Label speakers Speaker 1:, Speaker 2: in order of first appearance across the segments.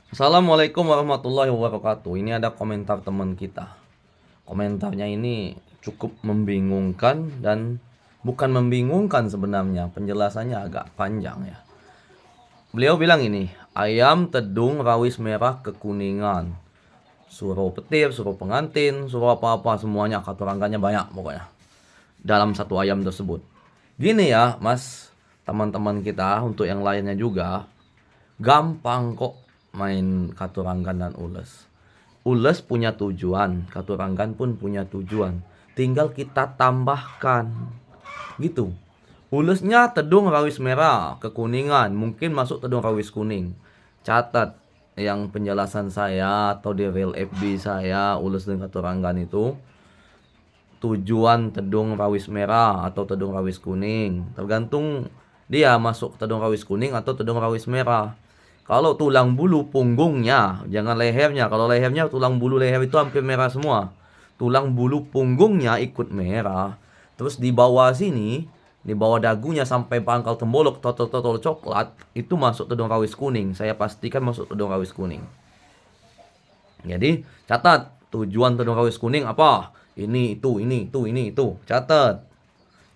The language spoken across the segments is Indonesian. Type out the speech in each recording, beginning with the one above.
Speaker 1: Assalamualaikum warahmatullahi wabarakatuh. Ini ada komentar teman kita. Komentarnya ini cukup membingungkan dan bukan membingungkan sebenarnya. Penjelasannya agak panjang ya. Beliau bilang ini, ayam tedung rawis merah kekuningan. Suruh petir, suruh pengantin, suruh apa-apa semuanya katurangannya banyak pokoknya. Dalam satu ayam tersebut. Gini ya, Mas, teman-teman kita untuk yang lainnya juga. Gampang kok main katuranggan dan ules. Ules punya tujuan, katuranggan pun punya tujuan. Tinggal kita tambahkan. Gitu. Ulesnya tedung rawis merah, kekuningan, mungkin masuk tedung rawis kuning. Catat yang penjelasan saya atau di real FB saya, ules dan katuranggan itu tujuan tedung rawis merah atau tedung rawis kuning. Tergantung dia masuk tedung rawis kuning atau tedung rawis merah. Kalau tulang bulu punggungnya, jangan lehernya. Kalau lehernya, tulang bulu leher itu hampir merah semua. Tulang bulu punggungnya ikut merah. Terus di bawah sini, di bawah dagunya sampai pangkal tembolok, totol-totol coklat, itu masuk tedung rawis kuning. Saya pastikan masuk tedung rawis kuning. Jadi, catat tujuan tedung rawis kuning apa? Ini, itu. Catat.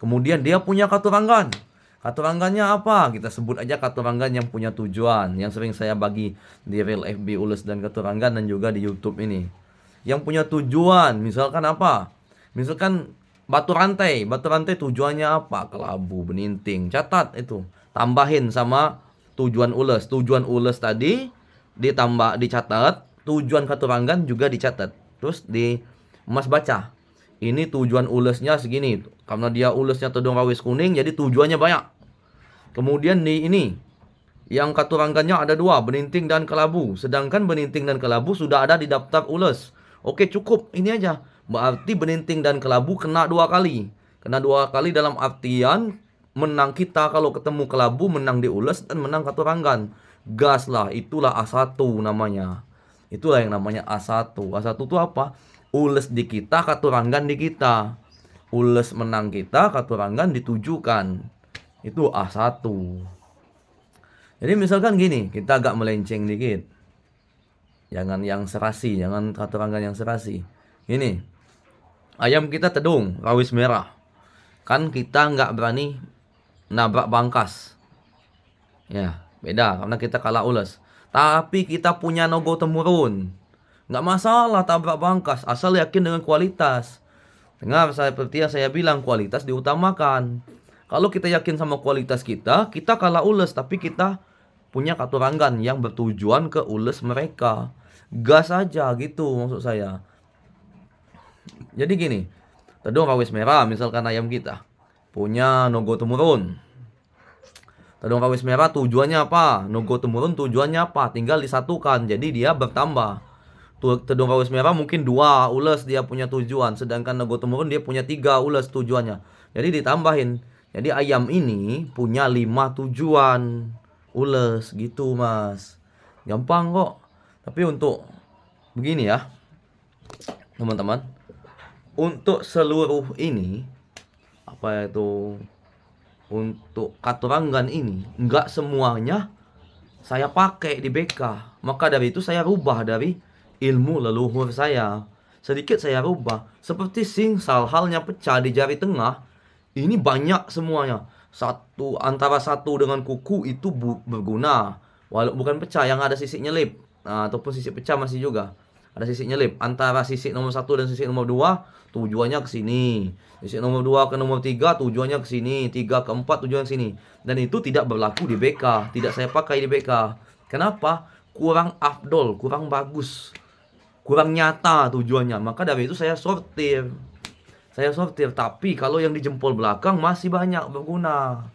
Speaker 1: Kemudian dia punya katuranggan. Katuranggannya apa? Kita sebut aja katuranggan yang punya tujuan. Yang sering saya bagi di Real FB Ules dan Katuranggan dan juga di YouTube ini. Yang punya tujuan, misalkan apa? Misalkan batu rantai. Batu rantai tujuannya apa? Kelabu, beninting. Catat itu. Tambahin sama tujuan ules. Tujuan ules tadi ditambah, dicatat. Tujuan katuranggan juga dicatat. Terus di Mas baca. Ini tujuan ulesnya segini. Karena dia ulesnya tedung rawis kuning, jadi tujuannya banyak. Kemudian di ini, yang katuranggannya ada dua, beninting dan kelabu. Sedangkan beninting dan kelabu sudah ada di daftar ules. Oke, cukup. Ini aja. Berarti beninting dan kelabu kena dua kali. Kena dua kali dalam artian menang kita kalau ketemu kelabu, menang di ules dan menang katuranggan. Gas lah, itulah A1 namanya. Itulah yang namanya A1. A1 itu apa? Ules di kita, katuranggan di kita. Ules menang kita, katuranggan ditujukan. Itu A1. Jadi misalkan gini, kita agak melenceng dikit. Jangan yang serasi, jangan katuranggan yang serasi. Ini, ayam kita tedung, rawis merah. Kan kita nggak berani nabrak bangkas. Ya, beda karena kita kalah ules. Tapi kita punya nogo temurun. Nggak masalah tabrak bangkas, asal yakin dengan kualitas. Dengar seperti yang saya bilang, kualitas diutamakan. Kalau kita yakin sama kualitas kita kalah ules, tapi kita punya katuranggan yang bertujuan ke ules mereka. Gas aja gitu maksud saya. Jadi gini, tedung rawis merah misalkan ayam kita punya nogo temurun. Tedung rawis merah tujuannya apa? Nogo temurun tujuannya apa? Tinggal disatukan, jadi dia bertambah. Tedung rawis merah mungkin dua ules dia punya tujuan, sedangkan nogo temurun dia punya tiga ules tujuannya. Jadi ditambahin. Jadi ayam ini punya 5 tujuan ules gitu mas. Gampang kok. Tapi untuk begini ya teman-teman, untuk seluruh ini apa itu, untuk katuranggan ini nggak semuanya saya pakai di BK. Maka dari itu saya rubah dari ilmu leluhur saya. Sedikit saya rubah. Seperti singsal halnya pecah di jari tengah. Ini banyak semuanya. Antara satu dengan kuku itu berguna. Walau bukan pecah, yang ada sisik nyelip. Nah, ataupun sisik pecah masih juga. Ada sisik nyelip. Antara sisik nomor satu dan sisik nomor 2 tujuannya ke sini. Sisik nomor 2 ke nomor 3 tujuannya ke sini. 3 ke 4 tujuannya ke sini. Dan itu tidak berlaku di BK. Tidak saya pakai di BK. Kenapa? Kurang afdol, kurang bagus, kurang nyata tujuannya. Maka dari itu saya sortir. Tapi kalau yang di jempol belakang masih banyak berguna.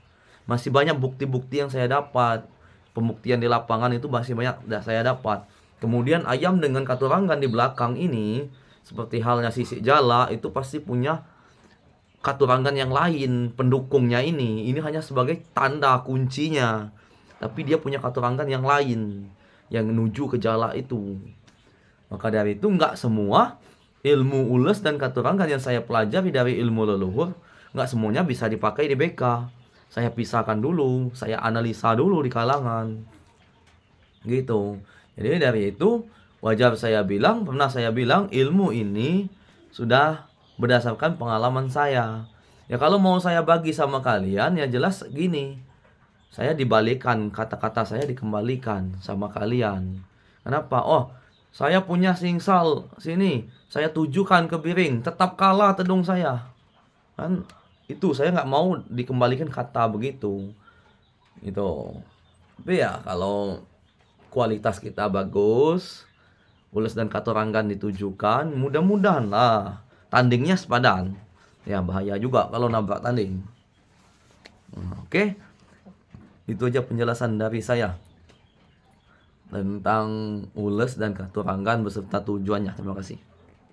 Speaker 1: Masih banyak bukti-bukti yang saya dapat. Pembuktian di lapangan itu masih banyak saya dapat. Kemudian ayam dengan katuranggan di belakang ini, seperti halnya sisik jala, itu pasti punya katuranggan yang lain pendukungnya ini. Ini hanya sebagai tanda kuncinya. Tapi dia punya katuranggan yang lain yang menuju ke jala itu. Maka dari itu nggak semua ilmu ules dan katuranggan yang saya pelajari dari ilmu leluhur nggak semuanya bisa dipakai di BK. Saya pisahkan dulu, saya analisa dulu di kalangan. Gitu. Jadi dari itu pernah saya bilang ilmu ini sudah berdasarkan pengalaman saya. Ya kalau mau saya bagi sama kalian ya jelas gini. Saya dibalikan, kata-kata saya dikembalikan sama kalian. Kenapa? Oh, saya punya singsal sini. Saya tujukan ke piring, tetap kalah tedung saya. Kan itu saya nggak mau dikembalikan kata begitu. Itu. Tapi ya kalau kualitas kita bagus, ules dan katoranggan ditujukan, mudah-mudahan lah tandingnya sepadan. Ya bahaya juga kalau nabrak tanding. Oke, itu aja penjelasan dari saya tentang ules dan katoranggan beserta tujuannya. Terima kasih.